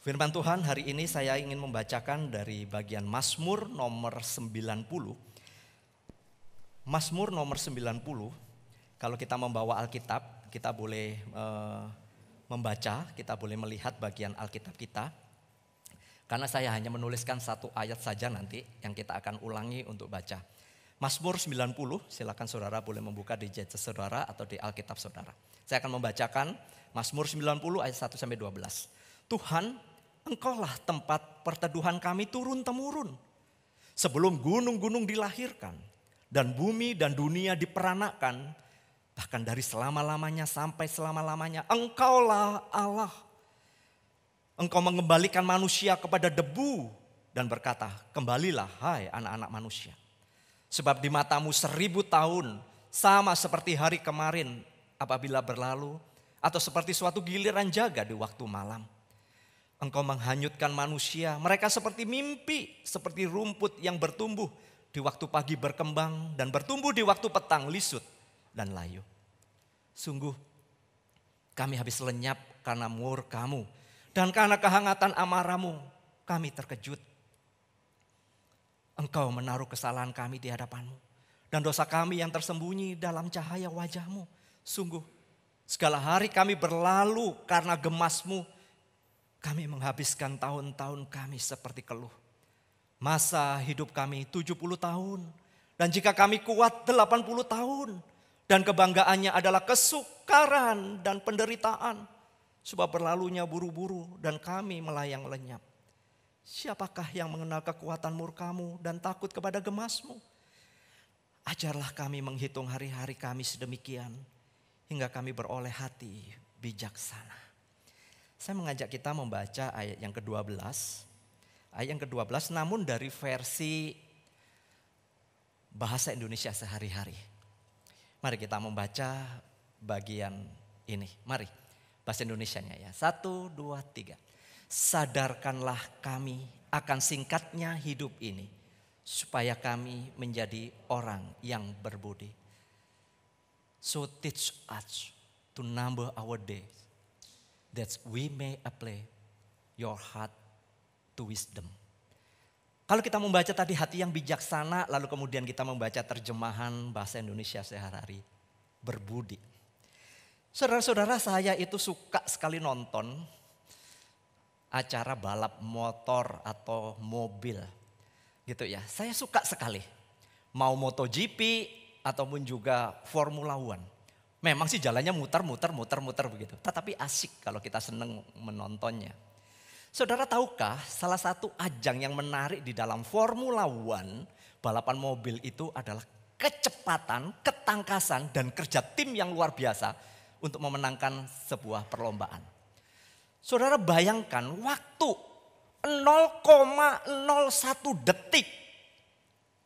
Firman Tuhan hari ini saya ingin membacakan dari bagian Mazmur nomor 90. Mazmur nomor 90, kalau kita membawa Alkitab, kita boleh membaca, kita boleh melihat bagian Alkitab kita. Karena saya hanya menuliskan satu ayat saja nanti yang kita akan ulangi untuk baca. Mazmur 90, silakan saudara boleh membuka di gadget saudara atau di Alkitab saudara. Saya akan membacakan Mazmur 90 ayat 1 sampai 12. Tuhan, Engkaulah tempat perteduhan kami turun-temurun. Sebelum gunung-gunung dilahirkan dan bumi dan dunia diperanakkan, bahkan dari selama-lamanya sampai selama-lamanya, Engkaulah Allah. Engkau mengembalikan manusia kepada debu dan berkata, kembalilah hai anak-anak manusia. Sebab di matamu 1000 tahun sama seperti hari kemarin apabila berlalu, atau seperti suatu giliran jaga di waktu malam. Engkau menghanyutkan manusia, mereka seperti mimpi, seperti rumput yang bertumbuh di waktu pagi berkembang dan bertumbuh di waktu petang lisut dan layu. Sungguh kami habis lenyap karena murka-Mu dan karena kehangatan amarah-Mu kami terkejut. Engkau menaruh kesalahan kami di hadapan-Mu dan dosa kami yang tersembunyi dalam cahaya wajah-Mu. Sungguh segala hari kami berlalu karena gemas-Mu. Kami menghabiskan tahun-tahun kami seperti keluh. Masa hidup kami 70 tahun. Dan jika kami kuat 80 tahun. Dan kebanggaannya adalah kesukaran dan penderitaan. Sebab berlalunya buru-buru dan kami melayang lenyap. Siapakah yang mengenal kekuatan murka-Mu dan takut kepada gemas-Mu? Ajarlah kami menghitung hari-hari kami sedemikian. Hingga kami beroleh hati bijaksana. Saya mengajak kita membaca ayat yang ke-12. Ayat yang ke-12 namun dari versi bahasa Indonesia sehari-hari. Mari kita membaca bagian ini. Mari bahasa Indonesianya ya. 1, 2, 3. Sadarkanlah kami akan singkatnya hidup ini. Supaya kami menjadi orang yang berbudi. So teach us to number our days. That we may apply your heart to wisdom. Kalau kita membaca tadi hati yang bijaksana, lalu kemudian kita membaca terjemahan bahasa Indonesia sehari-hari, berbudi. Saudara-saudara, saya itu suka sekali nonton acara balap motor atau mobil. Gitu ya, saya suka sekali. Mau MotoGP ataupun juga Formula One. Memang sih jalannya muter begitu. Tetapi asik kalau kita senang menontonnya. Saudara tahukah salah satu ajang yang menarik di dalam Formula One, balapan mobil itu adalah kecepatan, ketangkasan dan kerja tim yang luar biasa untuk memenangkan sebuah perlombaan. Saudara bayangkan waktu 0,01 detik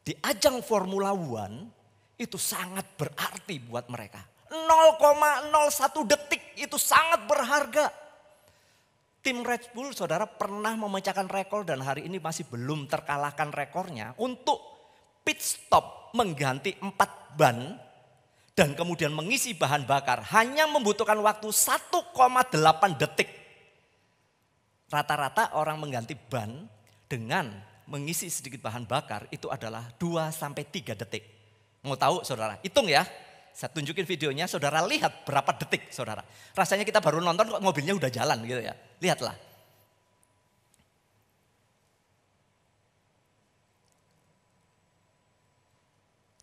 di ajang Formula One itu sangat berarti buat mereka. 0,01 detik itu sangat berharga. Tim Red Bull saudara pernah memecahkan rekor dan hari ini masih belum terkalahkan rekornya untuk pit stop mengganti 4 ban dan kemudian mengisi bahan bakar hanya membutuhkan waktu 1,8 detik. Rata-rata orang mengganti ban dengan mengisi sedikit bahan bakar itu adalah 2-3 detik. Mau tahu saudara? Hitung ya. Saya tunjukin videonya, saudara lihat berapa detik saudara. Rasanya kita baru nonton kok mobilnya udah jalan gitu ya. Lihatlah.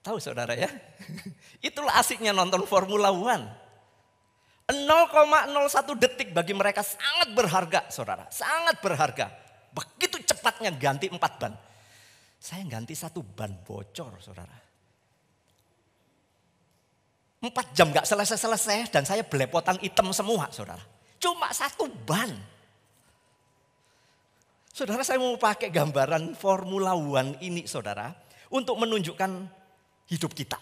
Tahu saudara ya. Itulah asiknya nonton Formula One. 0,01 detik bagi mereka sangat berharga saudara. Sangat berharga. Begitu cepatnya ganti 4 ban. Saya ganti 1 ban bocor saudara. 4 jam gak selesai-selesai dan saya belepotan hitam semua saudara. Cuma 1 ban. Saudara saya mau pakai gambaran Formula One ini saudara. Untuk menunjukkan hidup kita.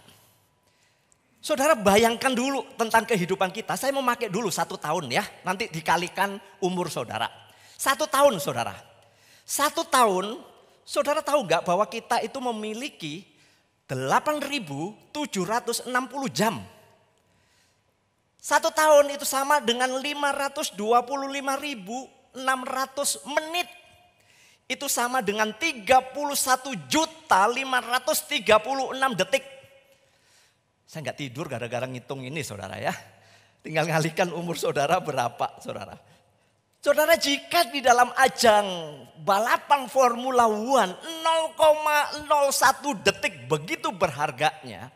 Saudara bayangkan dulu tentang kehidupan kita. Saya mau pakai dulu 1 tahun ya. Nanti dikalikan umur saudara. 1 tahun saudara. 1 tahun saudara tahu gak bahwa kita itu memiliki 8.760 jam. 1 tahun itu sama dengan 525.665 menit. Itu sama dengan 31.536 detik. Saya nggak tidur gara-gara ngitung ini saudara ya. Tinggal ngalihkan umur saudara berapa saudara. Saudara, jika di dalam ajang balapan Formula One 0,01 detik begitu berharganya.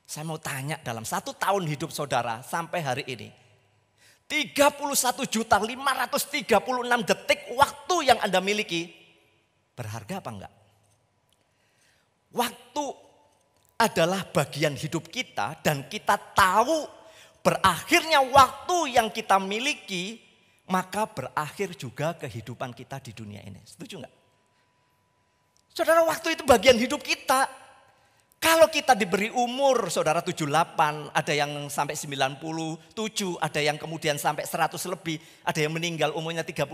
Saya mau tanya dalam 1 tahun hidup saudara sampai hari ini. 31.536 detik waktu yang Anda miliki. Berharga apa enggak? Waktu adalah bagian hidup kita dan kita tahu berakhirnya waktu yang kita miliki, maka berakhir juga kehidupan kita di dunia ini. Setuju enggak? Saudara, waktu itu bagian hidup kita. Kalau kita diberi umur, saudara 78, ada yang sampai 97, ada yang kemudian sampai 100 lebih, ada yang meninggal umurnya 35.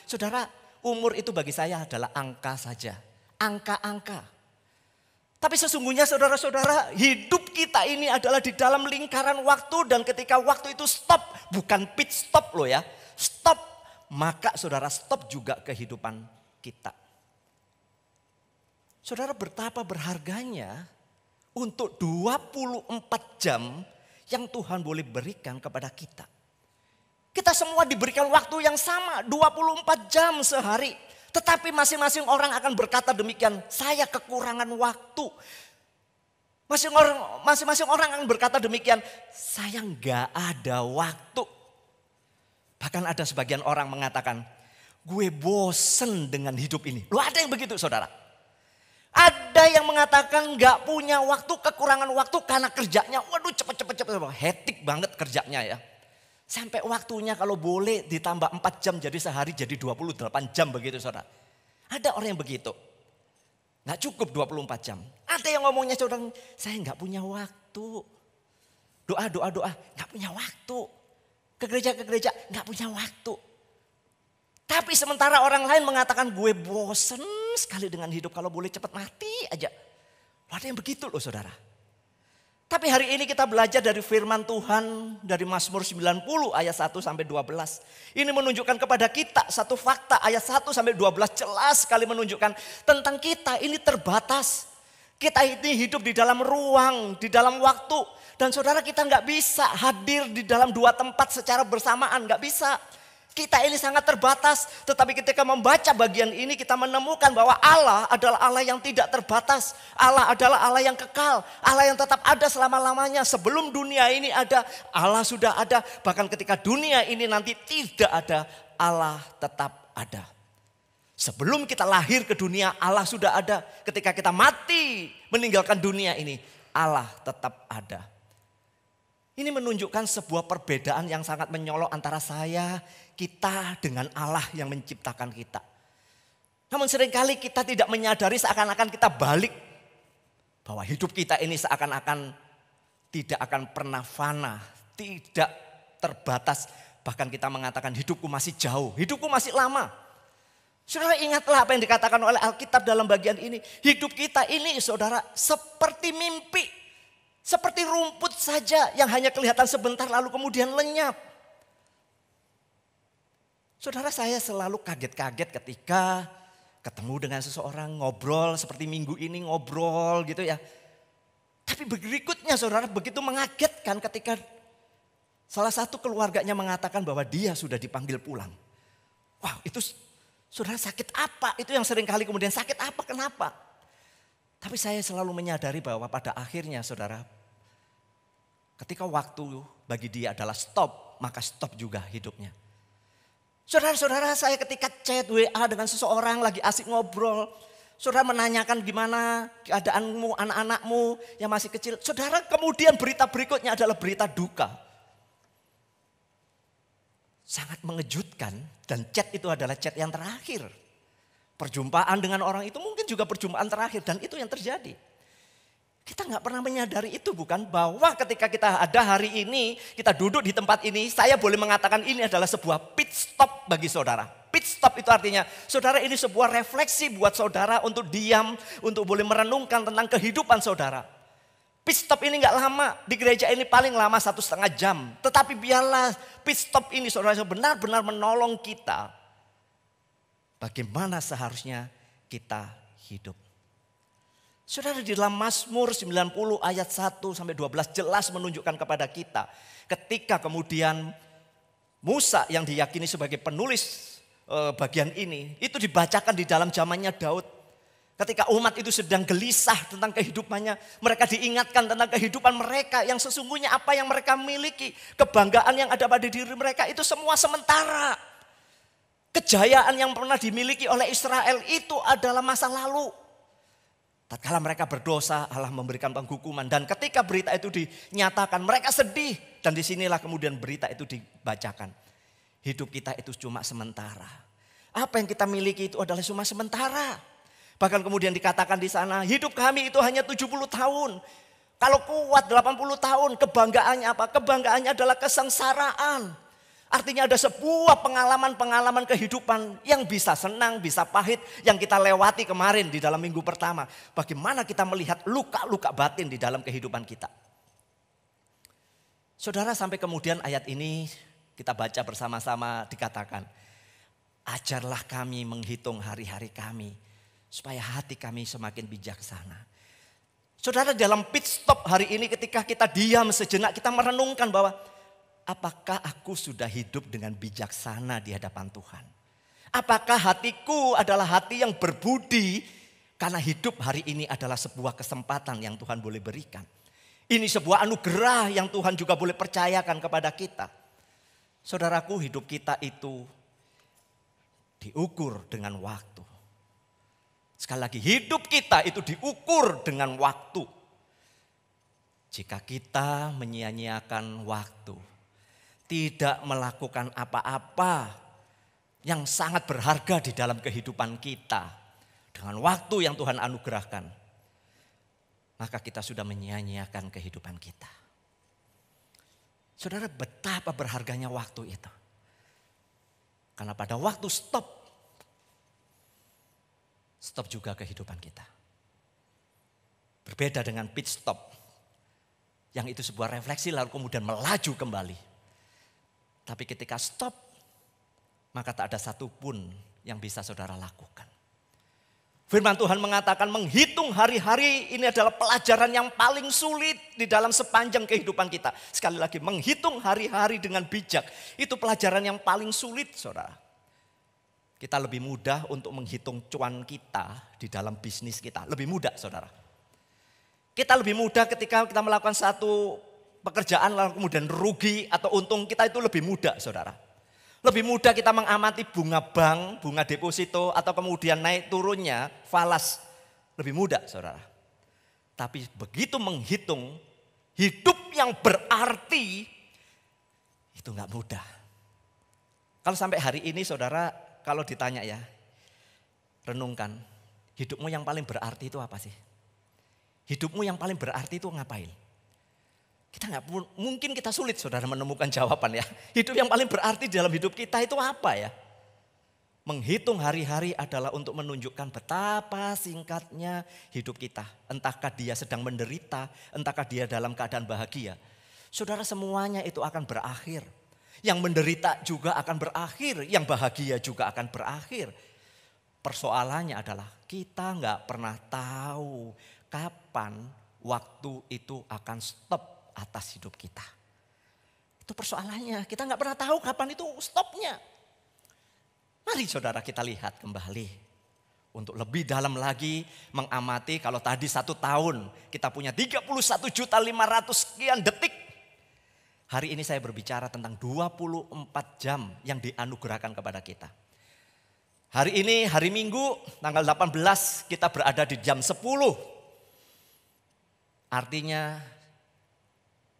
Saudara, umur itu bagi saya adalah angka saja. Angka-angka. Tapi sesungguhnya saudara-saudara, hidup kita ini adalah di dalam lingkaran waktu. Dan ketika waktu itu stop, bukan pit stop loh ya. Stop, maka saudara stop juga kehidupan kita. Saudara, betapa berharganya untuk 24 jam yang Tuhan boleh berikan kepada kita. Kita semua diberikan waktu yang sama, 24 jam sehari. Tetapi masing-masing orang akan berkata demikian, saya kekurangan waktu. Masing-masing orang akan berkata demikian, saya nggak ada waktu. Bahkan ada sebagian orang mengatakan, gue bosen dengan hidup ini. Loh, ada yang begitu saudara. Ada yang mengatakan gak punya waktu, kekurangan waktu karena kerjanya. Waduh, cepet. Hektik banget kerjanya ya. Sampai waktunya kalau boleh ditambah 4 jam jadi sehari jadi 28 jam begitu saudara. Ada orang yang begitu. Gak cukup 24 jam. Ada yang ngomongnya saudara, saya gak punya waktu. Doa, gak punya waktu. Ke gereja, gak punya waktu. Tapi sementara orang lain mengatakan gue bosen sekali dengan hidup, kalau boleh cepat mati aja. Ada yang begitu loh saudara. Tapi hari ini kita belajar dari firman Tuhan dari Mazmur 90 ayat 1 sampai 12. Ini menunjukkan kepada kita satu fakta, ayat 1 sampai 12 jelas sekali menunjukkan tentang kita ini terbatas. Kita ini hidup di dalam ruang, di dalam waktu. Dan saudara, kita nggak bisa hadir di dalam 2 tempat secara bersamaan, nggak bisa. Kita ini sangat terbatas, tetapi ketika membaca bagian ini kita menemukan bahwa Allah adalah Allah yang tidak terbatas. Allah adalah Allah yang kekal, Allah yang tetap ada selama-lamanya. Sebelum dunia ini ada, Allah sudah ada. Bahkan ketika dunia ini nanti tidak ada, Allah tetap ada. Sebelum kita lahir ke dunia, Allah sudah ada. Ketika kita mati meninggalkan dunia ini, Allah tetap ada. Ini menunjukkan sebuah perbedaan yang sangat menyolok antara kita dengan Allah yang menciptakan kita. Namun seringkali kita tidak menyadari seakan-akan kita balik. Bahwa hidup kita ini seakan-akan tidak akan pernah fana, tidak terbatas. Bahkan kita mengatakan hidupku masih jauh, hidupku masih lama. Saudara, ingatlah apa yang dikatakan oleh Alkitab dalam bagian ini. Hidup kita ini saudara seperti mimpi. Seperti rumput saja yang hanya kelihatan sebentar lalu kemudian lenyap. Saudara, saya selalu kaget-kaget ketika ketemu dengan seseorang, ngobrol seperti minggu ini ngobrol gitu ya. Tapi berikutnya saudara begitu mengagetkan ketika salah satu keluarganya mengatakan bahwa dia sudah dipanggil pulang. Wow, itu saudara sakit apa? Itu yang sering kali kemudian sakit apa, kenapa? Tapi saya selalu menyadari bahwa pada akhirnya saudara, ketika waktu bagi dia adalah stop, maka stop juga hidupnya. Saudara-saudara, saya ketika chat WA dengan seseorang lagi asik ngobrol, saudara menanyakan gimana keadaanmu, anak-anakmu yang masih kecil. Saudara, kemudian berita berikutnya adalah berita duka. Sangat mengejutkan dan chat itu adalah chat yang terakhir. Perjumpaan dengan orang itu mungkin juga perjumpaan terakhir dan itu yang terjadi. Kita nggak pernah menyadari itu bukan, bahwa ketika kita ada hari ini, kita duduk di tempat ini, saya boleh mengatakan ini adalah sebuah pit stop bagi saudara. Pit stop itu artinya, saudara, ini sebuah refleksi buat saudara untuk diam, untuk boleh merenungkan tentang kehidupan saudara. Pit stop ini nggak lama, di gereja ini paling lama 1,5 jam. Tetapi biarlah pit stop ini saudara benar-benar menolong kita bagaimana seharusnya kita hidup. Saudara, di dalam Mazmur 90 ayat 1 sampai 12 jelas menunjukkan kepada kita ketika kemudian Musa yang diyakini sebagai penulis bagian ini itu dibacakan di dalam zamannya Daud. Ketika umat itu sedang gelisah tentang kehidupannya, mereka diingatkan tentang kehidupan mereka yang sesungguhnya apa yang mereka miliki, kebanggaan yang ada pada diri mereka itu semua sementara. Kejayaan yang pernah dimiliki oleh Israel itu adalah masa lalu. Tatkala mereka berdosa, Allah memberikan penghukuman. Dan ketika berita itu dinyatakan, mereka sedih. Dan disinilah kemudian berita itu dibacakan. Hidup kita itu cuma sementara. Apa yang kita miliki itu adalah cuma sementara. Bahkan kemudian dikatakan di sana, hidup kami itu hanya 70 tahun. Kalau kuat 80 tahun, kebanggaannya apa? Kebanggaannya adalah kesengsaraan. Artinya ada sebuah pengalaman-pengalaman kehidupan yang bisa senang, bisa pahit. Yang kita lewati kemarin di dalam minggu pertama. Bagaimana kita melihat luka-luka batin di dalam kehidupan kita. Saudara, sampai kemudian ayat ini kita baca bersama-sama dikatakan. Ajarlah kami menghitung hari-hari kami. Supaya hati kami semakin bijaksana. Saudara, dalam pit stop hari ini ketika kita diam sejenak kita merenungkan bahwa apakah aku sudah hidup dengan bijaksana di hadapan Tuhan? Apakah hatiku adalah hati yang berbudi? Karena hidup hari ini adalah sebuah kesempatan yang Tuhan boleh berikan. Ini sebuah anugerah yang Tuhan juga boleh percayakan kepada kita. Saudaraku, hidup kita itu diukur dengan waktu. Sekali lagi, hidup kita itu diukur dengan waktu. Jika kita menyia-nyiakan waktu, tidak melakukan apa-apa yang sangat berharga di dalam kehidupan kita dengan waktu yang Tuhan anugerahkan, maka kita sudah menyia-nyiakan kehidupan kita. Saudara, betapa berharganya waktu itu. Karena pada waktu stop juga kehidupan kita. Berbeda dengan pit stop yang itu sebuah refleksi lalu kemudian melaju kembali. Tapi ketika stop, maka tak ada satupun yang bisa saudara lakukan. Firman Tuhan mengatakan menghitung hari-hari ini adalah pelajaran yang paling sulit di dalam sepanjang kehidupan kita. Sekali lagi, menghitung hari-hari dengan bijak. Itu pelajaran yang paling sulit, saudara. Kita lebih mudah untuk menghitung cuan kita di dalam bisnis kita. Lebih mudah, saudara. Kita lebih mudah ketika kita melakukan satu pekerjaan lalu kemudian rugi atau untung, kita itu lebih mudah, saudara. Lebih mudah kita mengamati bunga bank, bunga deposito atau kemudian naik turunnya falas. Lebih mudah, saudara. Tapi begitu menghitung hidup yang berarti itu nggak mudah. Kalau sampai hari ini saudara, kalau ditanya ya, renungkan, hidupmu yang paling berarti itu apa sih? Hidupmu yang paling berarti itu ngapain? Kita nggak mungkin, kita sulit saudara menemukan jawaban ya. Hidup yang paling berarti dalam hidup kita itu apa ya? Menghitung hari-hari adalah untuk menunjukkan betapa singkatnya hidup kita. Entahkah dia sedang menderita, entahkah dia dalam keadaan bahagia. Saudara, semuanya itu akan berakhir. Yang menderita juga akan berakhir, yang bahagia juga akan berakhir. Persoalannya adalah kita nggak pernah tahu kapan waktu itu akan stop atas hidup kita. Itu persoalannya, kita nggak pernah tahu kapan itu stopnya. Mari saudara kita lihat kembali. Untuk lebih dalam lagi mengamati, kalau tadi 1 tahun kita punya 31.500.000 sekian detik. Hari ini saya berbicara tentang 24 jam yang dianugerahkan kepada kita. Hari ini hari Minggu tanggal 18 kita berada di jam 10. Artinya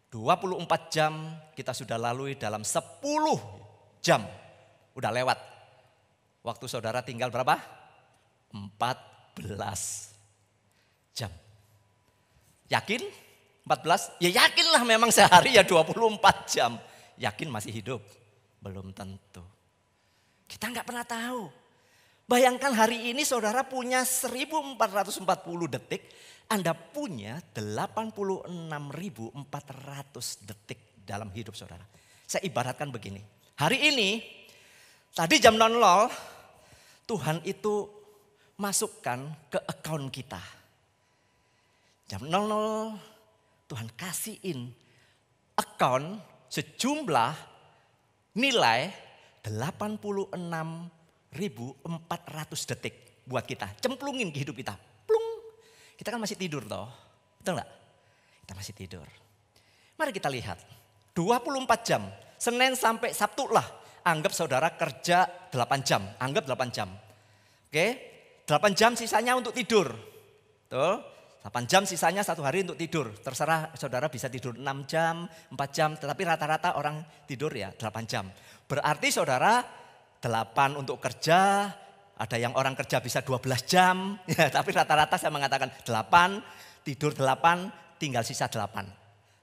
24 jam kita sudah lalui dalam 10 jam. Udah lewat. Waktu saudara tinggal berapa? 14 jam. Yakin? 14? Ya yakinlah, memang sehari ya 24 jam. Yakin masih hidup? Belum tentu. Kita nggak pernah tahu. Bayangkan hari ini saudara punya 1440 detik. Anda punya 86.400 detik dalam hidup saudara. Saya ibaratkan begini. Hari ini, tadi jam 00, Tuhan itu masukkan ke account kita. Jam 00 Tuhan kasihin account sejumlah nilai 86.400 detik buat kita. Cemplungin ke hidup kita. Plung. Kita kan masih tidur toh. Betul enggak? Kita masih tidur. Mari kita lihat. 24 jam. Senin sampai Sabtu lah. Anggap saudara kerja 8 jam. Anggap 8 jam. Oke. 8 jam sisanya untuk tidur. Tuh. 8 jam sisanya satu hari untuk tidur. Terserah saudara bisa tidur 6 jam, 4 jam. Tetapi rata-rata orang tidur ya 8 jam. Berarti saudara 8 untuk kerja. Ada yang orang kerja bisa 12 jam. Ya, tapi rata-rata saya mengatakan 8, tidur 8, tinggal sisa 8.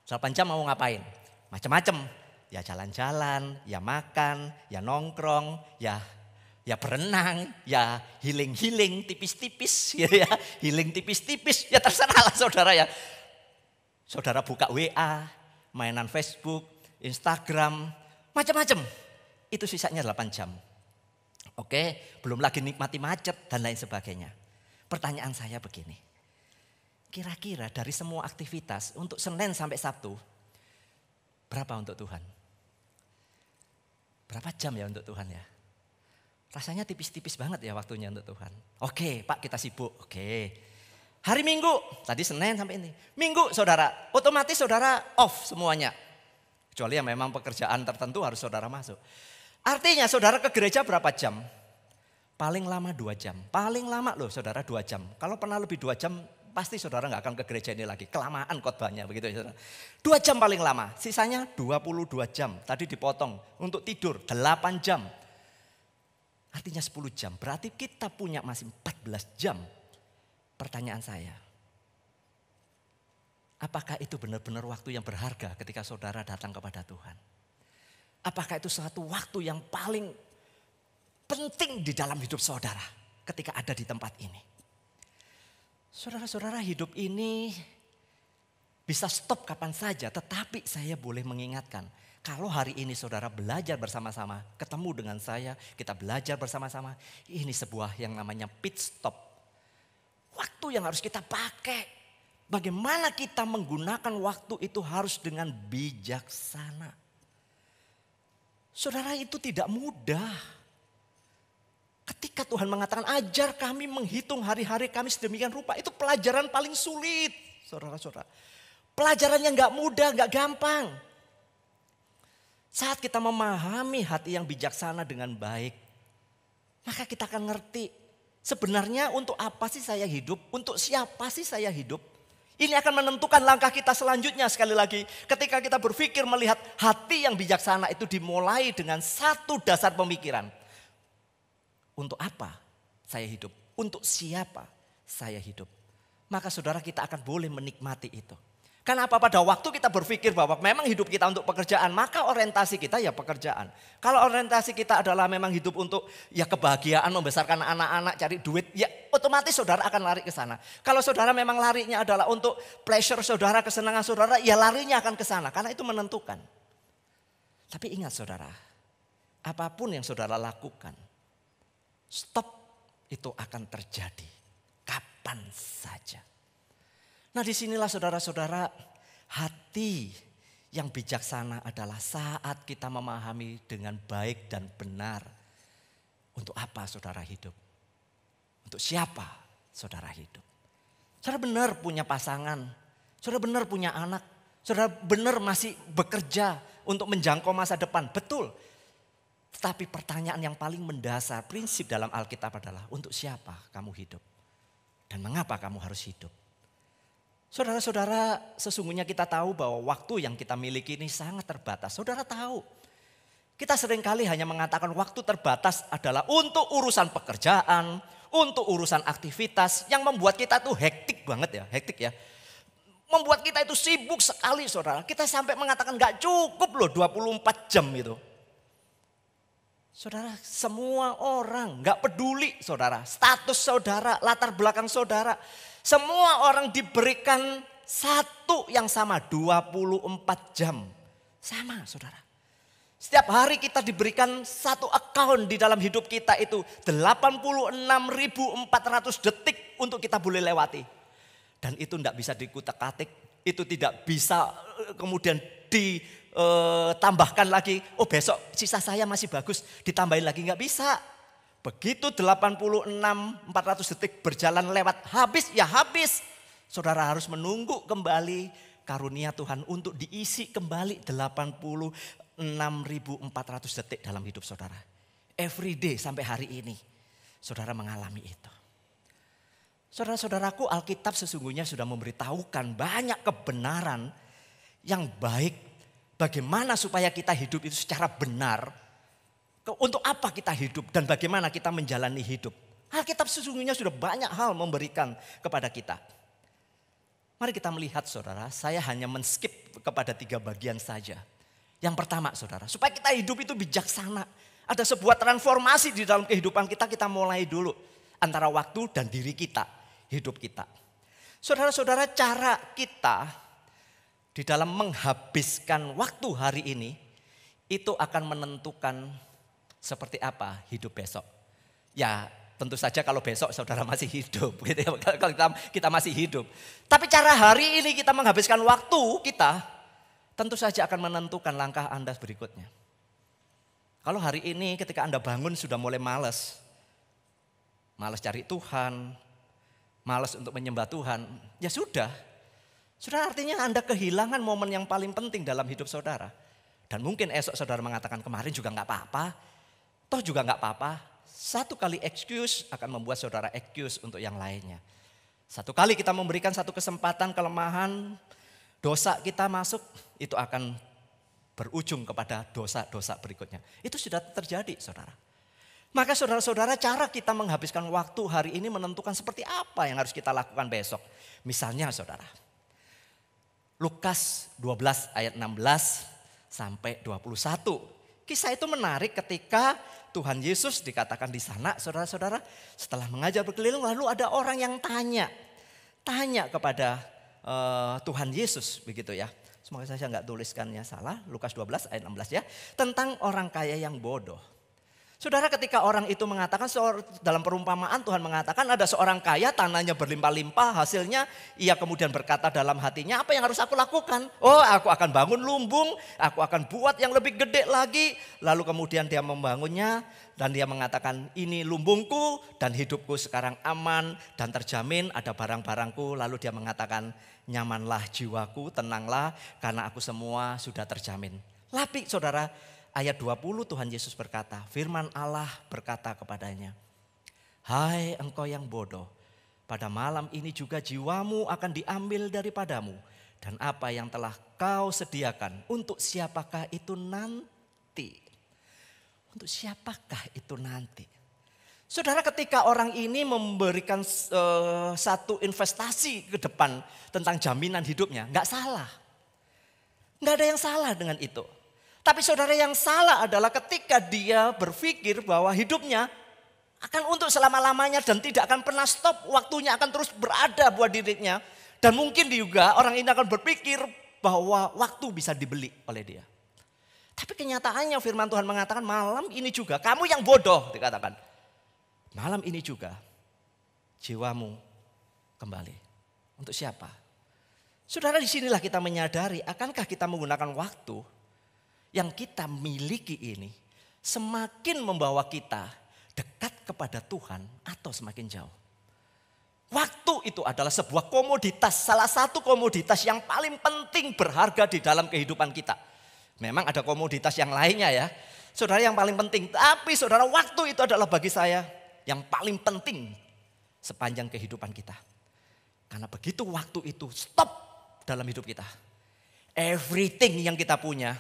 8 jam mau ngapain? Macam-macam. Ya jalan-jalan, ya makan, ya nongkrong, ya berenang, ya healing tipis-tipis, ya healing tipis-tipis, ya terserahlah saudara ya. Saudara buka WA, mainan Facebook, Instagram, macam-macam. Itu sisanya 8 jam. Oke, belum lagi nikmati macet dan lain sebagainya. Pertanyaan saya begini. Kira-kira dari semua aktivitas untuk Senin sampai Sabtu, berapa untuk Tuhan? Berapa jam ya untuk Tuhan ya? Rasanya tipis-tipis banget ya waktunya untuk Tuhan. Oke, Pak kita sibuk. Oke. Hari Minggu, tadi Senin sampai ini. Minggu saudara, otomatis saudara off semuanya. Kecuali yang memang pekerjaan tertentu harus saudara masuk. Artinya saudara ke gereja berapa jam? Paling lama 2 jam. Paling lama loh saudara 2 jam. Kalau pernah lebih 2 jam pasti saudara gak akan ke gereja ini lagi. Kelamaan khotbahnya begitu ya saudara. 2 jam paling lama. Sisanya 22 jam. Tadi dipotong untuk tidur 8 jam. Artinya 10 jam. Berarti kita punya masih 14 jam. Pertanyaan saya. Apakah itu benar-benar waktu yang berharga ketika saudara datang kepada Tuhan? Apakah itu suatu waktu yang paling penting di dalam hidup saudara ketika ada di tempat ini? Saudara-saudara, hidup ini bisa stop kapan saja, tetapi saya boleh mengingatkan. Kalau hari ini saudara belajar bersama-sama, ketemu dengan saya, kita belajar bersama-sama. Ini sebuah yang namanya pit stop. Waktu yang harus kita pakai. Bagaimana kita menggunakan waktu itu harus dengan bijaksana. Saudara, itu tidak mudah. Ketika Tuhan mengatakan ajar kami menghitung hari-hari kami sedemikian rupa. Itu pelajaran paling sulit, saudara-saudara. Pelajaran yang gak mudah, gak gampang. Saat kita memahami hati yang bijaksana dengan baik, maka kita akan ngerti sebenarnya untuk apa sih saya hidup, untuk siapa sih saya hidup. Ini akan menentukan langkah kita selanjutnya. Sekali lagi, ketika kita berpikir melihat hati yang bijaksana itu dimulai dengan satu dasar pemikiran. Untuk apa saya hidup, untuk siapa saya hidup. Maka saudara, kita akan boleh menikmati itu. Kenapa pada waktu kita berpikir bahwa memang hidup kita untuk pekerjaan, maka orientasi kita ya pekerjaan. Kalau orientasi kita adalah memang hidup untuk ya kebahagiaan, membesarkan anak-anak, cari duit, ya otomatis saudara akan lari ke sana. Kalau saudara memang larinya adalah untuk pleasure saudara, kesenangan saudara, ya larinya akan ke sana karena itu menentukan. Tapi ingat saudara, apapun yang saudara lakukan, stop itu akan terjadi kapan saja. Nah, disinilah saudara-saudara, hati yang bijaksana adalah saat kita memahami dengan baik dan benar. Untuk apa saudara hidup? Untuk siapa saudara hidup? Saudara benar punya pasangan, saudara benar punya anak, saudara benar masih bekerja untuk menjangkau masa depan, betul. Tetapi pertanyaan yang paling mendasar, prinsip dalam Alkitab adalah untuk siapa kamu hidup? Dan mengapa kamu harus hidup? Saudara-saudara, sesungguhnya kita tahu bahwa waktu yang kita miliki ini sangat terbatas. Saudara tahu, kita seringkali hanya mengatakan waktu terbatas adalah untuk urusan pekerjaan, untuk urusan aktivitas yang membuat kita tuh hektik banget ya, hektik ya. Membuat kita itu sibuk sekali saudara. Kita sampai mengatakan gak cukup loh 24 jam itu. Saudara, semua orang gak peduli saudara, status saudara, latar belakang saudara. Semua orang diberikan satu yang sama, 24 jam. Sama saudara. Setiap hari kita diberikan satu account di dalam hidup kita itu 86.400 detik untuk kita boleh lewati. Dan itu tidak bisa dikutak-katik, itu tidak bisa kemudian ditambahkan lagi. Oh besok sisa saya masih bagus, ditambahin lagi, nggak bisa. Begitu 86.400 detik berjalan lewat, habis ya habis. Saudara harus menunggu kembali karunia Tuhan untuk diisi kembali 86.400 detik dalam hidup saudara. Every day sampai hari ini saudara mengalami itu. Saudara-saudaraku, Alkitab sesungguhnya sudah memberitahukan banyak kebenaran yang baik. Bagaimana supaya kita hidup itu secara benar. Untuk apa kita hidup dan bagaimana kita menjalani hidup. Alkitab sesungguhnya sudah banyak hal memberikan kepada kita. Mari kita melihat saudara, saya hanya men-skip kepada 3 bagian saja. Yang pertama saudara, supaya kita hidup itu bijaksana. Ada sebuah transformasi di dalam kehidupan kita mulai dulu. Antara waktu dan diri kita, hidup kita. Saudara-saudara, cara kita di dalam menghabiskan waktu hari ini, itu akan menentukan seperti apa hidup besok. Ya tentu saja kalau besok saudara masih hidup, gitu ya, kalau kita masih hidup. Tapi cara hari ini kita menghabiskan waktu kita, tentu saja akan menentukan langkah Anda berikutnya. Kalau hari ini ketika Anda bangun sudah mulai malas cari Tuhan, malas untuk menyembah Tuhan, ya sudah. Sudah artinya Anda kehilangan momen yang paling penting dalam hidup saudara. Dan mungkin esok saudara mengatakan kemarin juga gak apa-apa, toh juga gak apa-apa. Satu kali excuse akan membuat saudara excuse untuk yang lainnya. Satu kali kita memberikan satu kesempatan kelemahan, dosa kita masuk, itu akan berujung kepada dosa-dosa berikutnya. Itu sudah terjadi saudara. Maka saudara-saudara, cara kita menghabiskan waktu hari ini menentukan seperti apa yang harus kita lakukan besok. Misalnya saudara, Lukas 12 ayat 16 sampai 21. Kisah itu menarik ketika Tuhan Yesus dikatakan di sana, saudara-saudara, setelah mengajar berkeliling lalu ada orang yang tanya kepada Tuhan Yesus begitu ya. Semoga saya nggak tuliskannya salah, Lukas 12 ayat 16 ya, tentang orang kaya yang bodoh. Saudara, ketika orang itu mengatakan, dalam perumpamaan Tuhan mengatakan ada seorang kaya tanahnya berlimpah-limpah, hasilnya ia kemudian berkata dalam hatinya, apa yang harus aku lakukan? Oh, aku akan bangun lumbung, aku akan buat yang lebih gede lagi. Lalu kemudian dia membangunnya dan dia mengatakan, ini lumbungku dan hidupku sekarang aman dan terjamin, ada barang-barangku. Lalu dia mengatakan, nyamanlah jiwaku, tenanglah karena aku semua sudah terjamin. Tapi saudara, ayat 20 Tuhan Yesus berkata, firman Allah berkata kepadanya, hai engkau yang bodoh, pada malam ini juga jiwamu akan diambil daripadamu. Dan apa yang telah kau sediakan, untuk siapakah itu nanti? Untuk siapakah itu nanti? Saudara, ketika orang ini memberikan satu investasi ke depan tentang jaminan hidupnya, gak salah. Gak ada yang salah dengan itu. Tapi saudara, yang salah adalah ketika dia berpikir bahwa hidupnya akan untuk selama-lamanya dan tidak akan pernah stop. Waktunya akan terus berada buat dirinya. Dan mungkin juga orang ini akan berpikir bahwa waktu bisa dibeli oleh dia. Tapi kenyataannya firman Tuhan mengatakan malam ini juga kamu yang bodoh dikatakan. Malam ini juga jiwamu kembali. Untuk siapa? Saudara, disinilah kita menyadari akankah kita menggunakan waktu yang kita miliki ini semakin membawa kita dekat kepada Tuhan atau semakin jauh. Waktu itu adalah sebuah komoditas, salah satu komoditas yang paling penting berharga di dalam kehidupan kita. Memang ada komoditas yang lainnya ya, saudara, yang paling penting. Tapi saudara, waktu itu adalah bagi saya yang paling penting sepanjang kehidupan kita. Karena begitu waktu itu stop dalam hidup kita, everything yang kita punya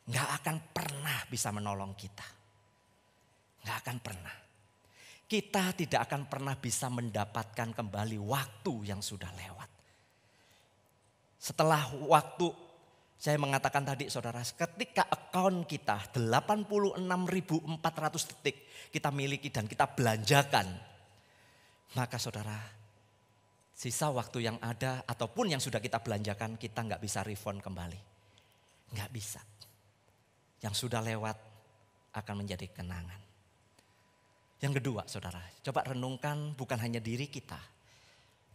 gak akan pernah bisa menolong kita. Gak akan pernah. Kita tidak akan pernah bisa mendapatkan kembali waktu yang sudah lewat. Setelah waktu, saya mengatakan tadi saudara, ketika account kita 86.400 detik kita miliki dan kita belanjakan. Maka saudara, sisa waktu yang ada ataupun yang sudah kita belanjakan kita gak bisa refund kembali. Gak bisa. Yang sudah lewat akan menjadi kenangan. Yang kedua, saudara, coba renungkan bukan hanya diri kita,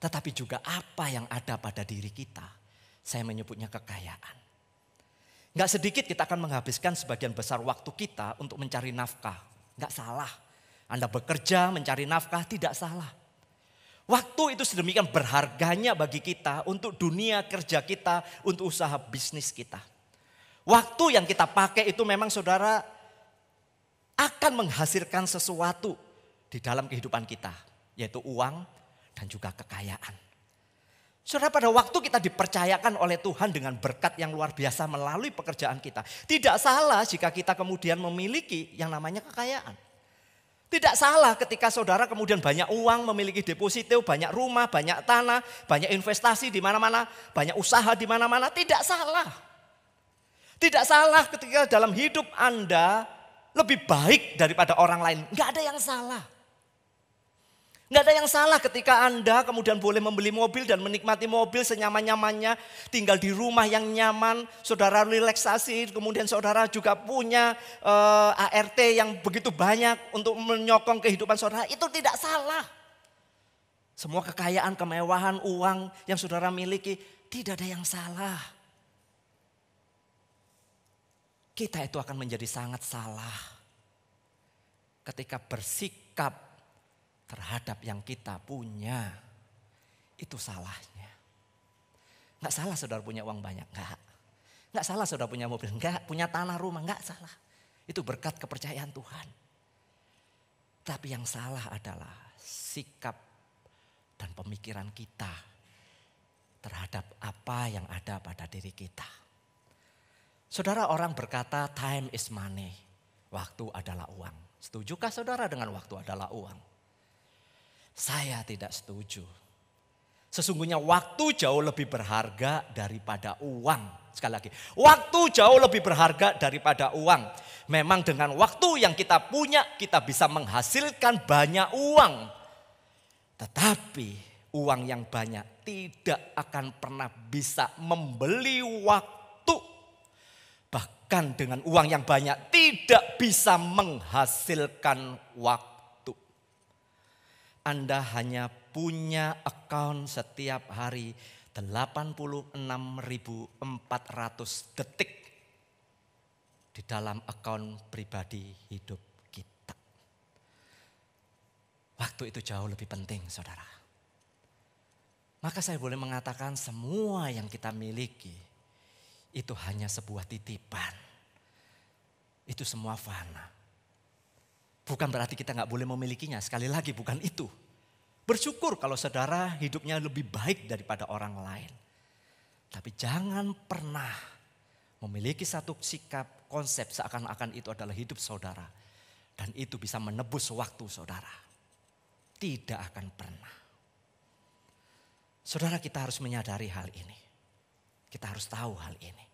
tetapi juga apa yang ada pada diri kita. Saya menyebutnya kekayaan. Gak sedikit kita akan menghabiskan sebagian besar waktu kita untuk mencari nafkah. Gak salah. Anda bekerja mencari nafkah, tidak salah. Waktu itu sedemikian berharganya bagi kita untuk dunia kerja kita, untuk usaha bisnis kita. Waktu yang kita pakai itu memang saudara akan menghasilkan sesuatu di dalam kehidupan kita. Yaitu uang dan juga kekayaan. Saudara, pada waktu kita dipercayakan oleh Tuhan dengan berkat yang luar biasa melalui pekerjaan kita. Tidak salah jika kita kemudian memiliki yang namanya kekayaan. Tidak salah ketika saudara kemudian banyak uang, memiliki deposito, banyak rumah, banyak tanah, banyak investasi di mana-mana, banyak usaha di mana-mana. Tidak salah. Tidak salah ketika dalam hidup Anda lebih baik daripada orang lain. Nggak ada yang salah. Nggak ada yang salah ketika Anda kemudian boleh membeli mobil dan menikmati mobil senyaman-nyamannya. Tinggal di rumah yang nyaman, saudara relaksasi. Kemudian saudara juga punya ART yang begitu banyak untuk menyokong kehidupan saudara. Itu tidak salah. Semua kekayaan, kemewahan, uang yang saudara miliki, tidak ada yang salah. Kita itu akan menjadi sangat salah ketika bersikap terhadap yang kita punya. Itu salahnya. Gak salah saudara punya uang banyak, enggak. Gak salah saudara punya mobil, enggak. Punya tanah, rumah, enggak salah. Itu berkat kepercayaan Tuhan. Tapi yang salah adalah sikap dan pemikiran kita terhadap apa yang ada pada diri kita. Saudara, orang berkata time is money. Waktu adalah uang. Setujukah saudara dengan waktu adalah uang? Saya tidak setuju. Sesungguhnya waktu jauh lebih berharga daripada uang. Sekali lagi, waktu jauh lebih berharga daripada uang. Memang dengan waktu yang kita punya, kita bisa menghasilkan banyak uang. Tetapi uang yang banyak tidak akan pernah bisa membeli waktu. Bahkan dengan uang yang banyak tidak bisa menghasilkan waktu. Anda hanya punya account setiap hari 86.400 detik di dalam account pribadi hidup kita. Waktu itu jauh lebih penting, saudara. Maka saya boleh mengatakan semua yang kita miliki itu hanya sebuah titipan. Itu semua fana. Bukan berarti kita gak boleh memilikinya. Sekali lagi bukan itu. Bersyukur kalau saudara hidupnya lebih baik daripada orang lain. Tapi jangan pernah memiliki satu sikap, konsep seakan-akan itu adalah hidup saudara. Dan itu bisa menebus waktu saudara. Tidak akan pernah. Saudara, kita harus menyadari hal ini. Kita harus tahu hal ini.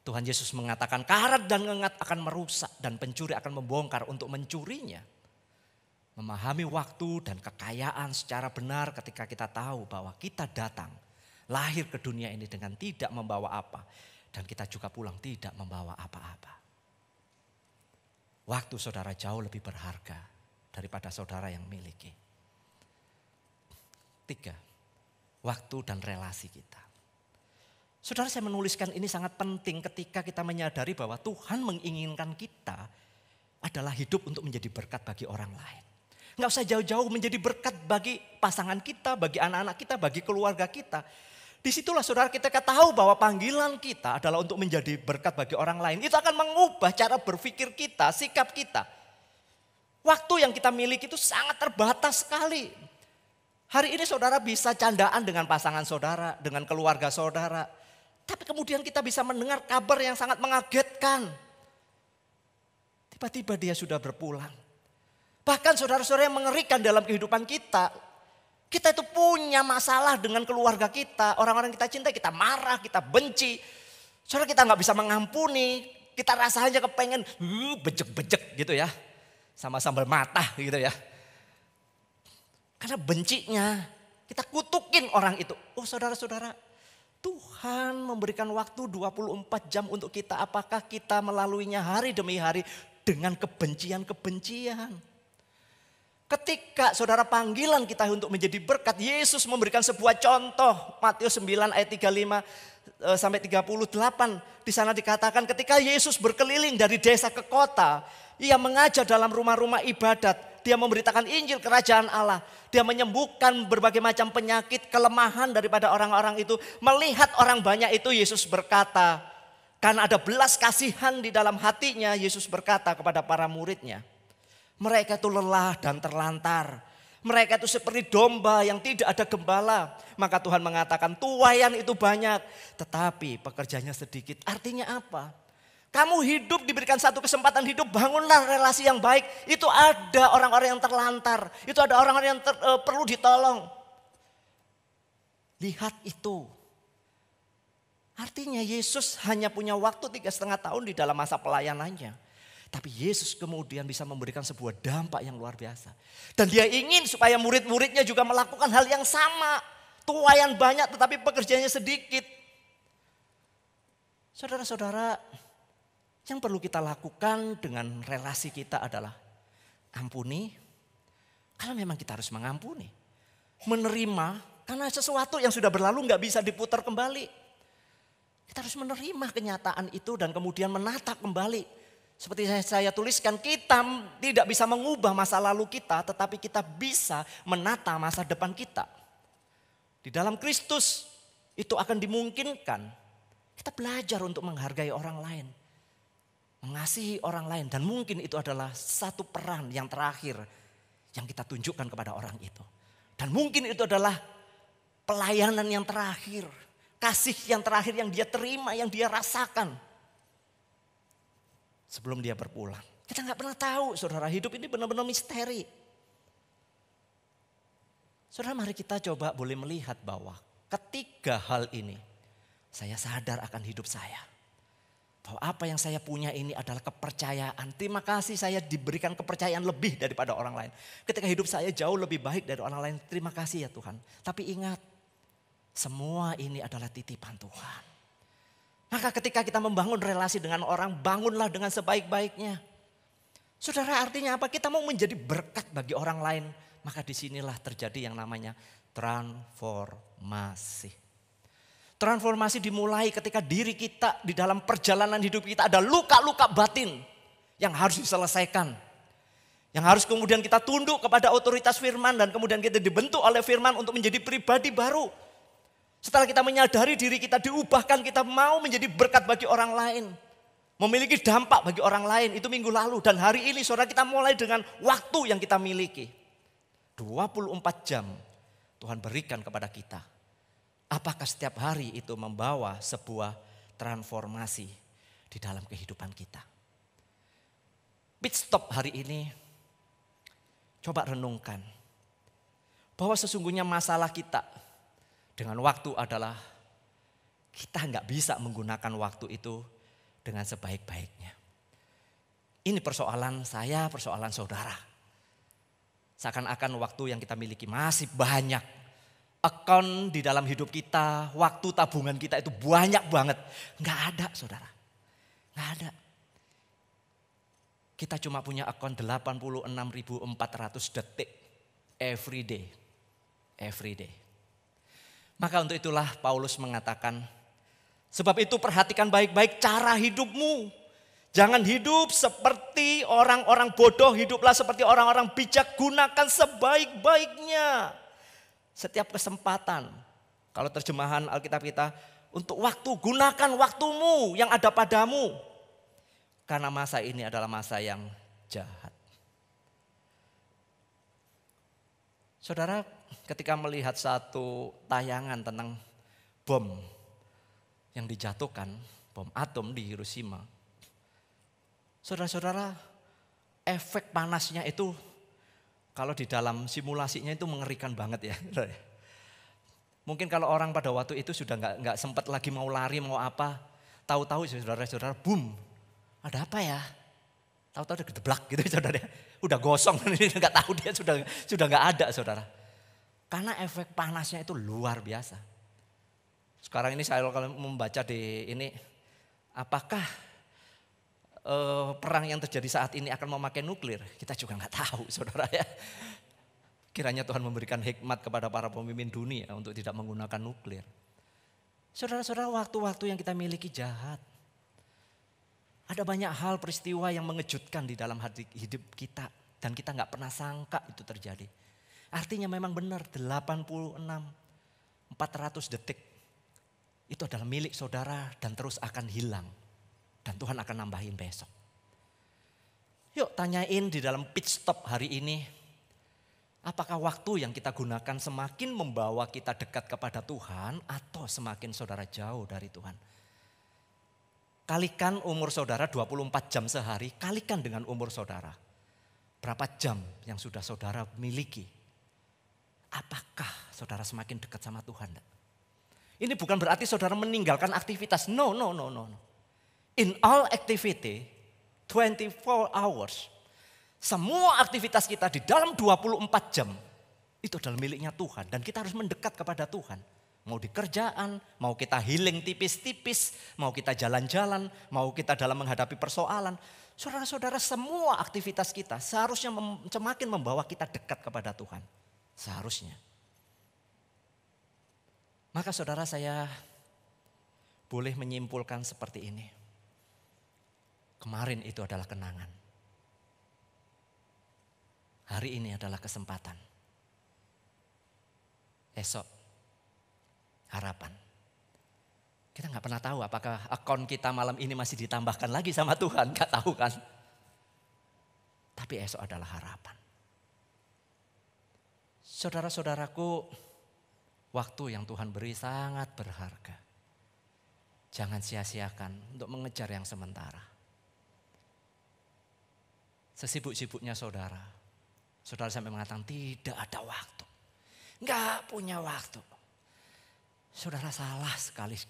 Tuhan Yesus mengatakan karat dan ngengat akan merusak dan pencuri akan membongkar untuk mencurinya. Memahami waktu dan kekayaan secara benar ketika kita tahu bahwa kita datang lahir ke dunia ini dengan tidak membawa apa. Dan kita juga pulang tidak membawa apa-apa. Waktu saudara jauh lebih berharga daripada saudara yang miliki. 3. Waktu dan relasi kita. Saudara, saya menuliskan ini sangat penting ketika kita menyadari bahwa Tuhan menginginkan kita adalah hidup untuk menjadi berkat bagi orang lain. Nggak usah jauh-jauh menjadi berkat bagi pasangan kita, bagi anak-anak kita, bagi keluarga kita. Disitulah saudara kita tahu bahwa panggilan kita adalah untuk menjadi berkat bagi orang lain. Itu akan mengubah cara berpikir kita, sikap kita. Waktu yang kita miliki itu sangat terbatas sekali. Hari ini saudara bisa candaan dengan pasangan saudara, dengan keluarga saudara. Tapi kemudian kita bisa mendengar kabar yang sangat mengagetkan. Tiba-tiba dia sudah berpulang. Bahkan saudara-saudara yang mengerikan dalam kehidupan kita. Kita itu punya masalah dengan keluarga kita. Orang-orang kita cinta, kita marah, kita benci. Saudara, kita gak bisa mengampuni. Kita rasanya kepengen bejek-bejek gitu ya. Sama sambal matah gitu ya. Karena bencinya kita kutukin orang itu. Oh saudara-saudara, Tuhan Tuhan memberikan waktu 24 jam untuk kita. Apakah kita melaluinya hari demi hari dengan kebencian-kebencian? Ketika saudara panggilan kita untuk menjadi berkat, Yesus memberikan sebuah contoh. Matius 9 ayat 35 sampai 38. Di sana dikatakan ketika Yesus berkeliling dari desa ke kota, ia mengajar dalam rumah-rumah ibadat. Dia memberitakan Injil kerajaan Allah. Dia menyembuhkan berbagai macam penyakit, kelemahan daripada orang-orang itu. Melihat orang banyak itu, Yesus berkata, karena ada belas kasihan di dalam hatinya, Yesus berkata kepada para muridnya, mereka itu lelah dan terlantar. Mereka itu seperti domba yang tidak ada gembala. Maka Tuhan mengatakan tuaian itu banyak, tetapi pekerjanya sedikit. Artinya apa? Kamu hidup diberikan satu kesempatan hidup, bangunlah relasi yang baik. Itu ada orang-orang yang terlantar. Itu ada orang-orang yang perlu ditolong. Lihat itu. Artinya Yesus hanya punya waktu 3,5 tahun di dalam masa pelayanannya. Tapi Yesus kemudian bisa memberikan sebuah dampak yang luar biasa. Dan dia ingin supaya murid-muridnya juga melakukan hal yang sama. Tuaian banyak tetapi pekerjaannya sedikit. Saudara-saudara, yang perlu kita lakukan dengan relasi kita adalah ampuni. Kalau memang kita harus mengampuni. Menerima, karena sesuatu yang sudah berlalu gak bisa diputar kembali. Kita harus menerima kenyataan itu dan kemudian menata kembali. Seperti saya tuliskan, kita tidak bisa mengubah masa lalu kita, tetapi kita bisa menata masa depan kita. Di dalam Kristus itu akan dimungkinkan. Kita belajar untuk menghargai orang lain. Mengasihi orang lain, dan mungkin itu adalah satu peran yang terakhir yang kita tunjukkan kepada orang itu. Dan mungkin itu adalah pelayanan yang terakhir, kasih yang terakhir yang dia terima, yang dia rasakan sebelum dia berpulang. Kita gak pernah tahu, saudara, hidup ini benar-benar misteri. Saudara, mari kita coba boleh melihat bahwa ketiga hal ini saya sadar akan hidup saya. Bahwa apa yang saya punya ini adalah kepercayaan. Terima kasih saya diberikan kepercayaan lebih daripada orang lain. Ketika hidup saya jauh lebih baik dari orang lain, terima kasih ya Tuhan. Tapi ingat, semua ini adalah titipan Tuhan. Maka ketika kita membangun relasi dengan orang, bangunlah dengan sebaik-baiknya. Saudara, artinya apa? Kita mau menjadi berkat bagi orang lain. Maka disinilah terjadi yang namanya transformasi. Transformasi dimulai ketika diri kita di dalam perjalanan hidup kita ada luka-luka batin yang harus diselesaikan. Yang harus kemudian kita tunduk kepada otoritas firman dan kemudian kita dibentuk oleh firman untuk menjadi pribadi baru. Setelah kita menyadari diri kita diubahkan, kita mau menjadi berkat bagi orang lain. Memiliki dampak bagi orang lain, itu minggu lalu. Dan hari ini saudara, kita mulai dengan waktu yang kita miliki. 24 jam Tuhan berikan kepada kita. Apakah setiap hari itu membawa sebuah transformasi di dalam kehidupan kita? Pit stop hari ini, coba renungkan. Bahwa sesungguhnya masalah kita dengan waktu adalah kita nggak bisa menggunakan waktu itu dengan sebaik-baiknya. Ini persoalan saya, persoalan saudara. Seakan-akan waktu yang kita miliki masih banyak. Akun di dalam hidup kita, waktu tabungan kita itu banyak banget. Nggak ada saudara, nggak ada. Kita cuma punya akun 86.400 detik every day. Every day. Maka untuk itulah Paulus mengatakan, sebab itu perhatikan baik-baik cara hidupmu. Jangan hidup seperti orang-orang bodoh, hiduplah seperti orang-orang bijak, gunakan sebaik-baiknya setiap kesempatan. Kalau terjemahan Alkitab kita, untuk waktu, gunakan waktumu yang ada padamu. Karena masa ini adalah masa yang jahat. Saudara, ketika melihat satu tayangan tentang bom yang dijatuhkan, bom atom di Hiroshima. Saudara-saudara, efek panasnya itu kalau di dalam simulasinya itu mengerikan banget ya. Mungkin kalau orang pada waktu itu sudah nggak sempat lagi mau lari mau apa, tahu-tahu saudara-saudara, boom, ada apa ya? Tahu-tahu udah gedeblak gitu saudara, udah gosong, nggak tahu dia sudah nggak ada saudara. Karena efek panasnya itu luar biasa. Sekarang ini saya kalau membaca di ini, apakah perang yang terjadi saat ini akan memakai nuklir? Kita juga nggak tahu, saudara ya. Kiranya Tuhan memberikan hikmat kepada para pemimpin dunia untuk tidak menggunakan nuklir. Saudara-saudara, waktu-waktu yang kita miliki jahat. Ada banyak hal peristiwa yang mengejutkan di dalam hidup kita. Dan kita nggak pernah sangka itu terjadi. Artinya memang benar 86, 400 detik. Itu adalah milik saudara dan terus akan hilang. Dan Tuhan akan nambahin besok. Yuk tanyain di dalam pit stop hari ini. Apakah waktu yang kita gunakan semakin membawa kita dekat kepada Tuhan atau semakin saudara jauh dari Tuhan? Kalikan umur saudara 24 jam sehari, kalikan dengan umur saudara. Berapa jam yang sudah saudara miliki? Apakah saudara semakin dekat sama Tuhan? Ini bukan berarti saudara meninggalkan aktivitas. No. In all activity, 24 hours, semua aktivitas kita di dalam 24 jam, itu adalah miliknya Tuhan. Dan kita harus mendekat kepada Tuhan. Mau di kerjaan, mau kita healing tipis-tipis, mau kita jalan-jalan, mau kita dalam menghadapi persoalan. Saudara-saudara, semua aktivitas kita seharusnya semakin membawa kita dekat kepada Tuhan. Seharusnya. Maka saudara, saya boleh menyimpulkan seperti ini. Kemarin itu adalah kenangan. Hari ini adalah kesempatan. Esok harapan. Kita nggak pernah tahu apakah akun kita malam ini masih ditambahkan lagi sama Tuhan. Nggak tahu kan. Tapi esok adalah harapan. Saudara-saudaraku, waktu yang Tuhan beri sangat berharga. Jangan sia-siakan untuk mengejar yang sementara. Sesibuk-sibuknya saudara. Saudara sampai mengatakan tidak ada waktu. Nggak punya waktu. Saudara salah sekali.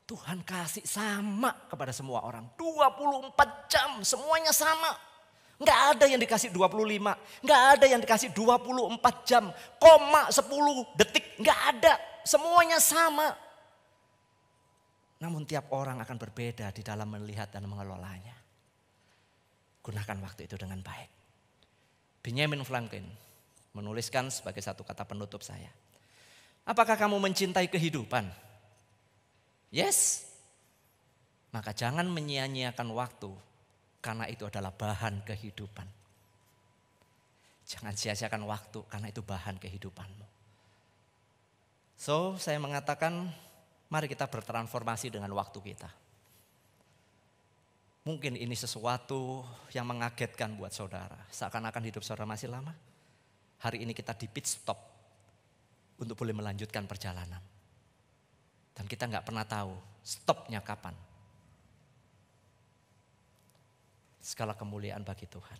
Tuhan kasih sama kepada semua orang. 24 jam semuanya sama. Nggak ada yang dikasih 25. Nggak ada yang dikasih 24 jam. 10 detik. Nggak ada. Semuanya sama. Namun tiap orang akan berbeda di dalam melihat dan mengelolanya. Gunakan waktu itu dengan baik. Benjamin Franklin menuliskan sebagai satu kata penutup saya. Apakah kamu mencintai kehidupan? Yes. Maka jangan menyia-nyiakan waktu karena itu adalah bahan kehidupan. Jangan sia-siakan waktu karena itu bahan kehidupanmu. So, saya mengatakan mari kita bertransformasi dengan waktu kita. Mungkin ini sesuatu yang mengagetkan buat saudara. Seakan-akan hidup saudara masih lama. Hari ini kita di pit stop untuk boleh melanjutkan perjalanan. Dan kita nggak pernah tahu stopnya kapan. Segala kemuliaan bagi Tuhan.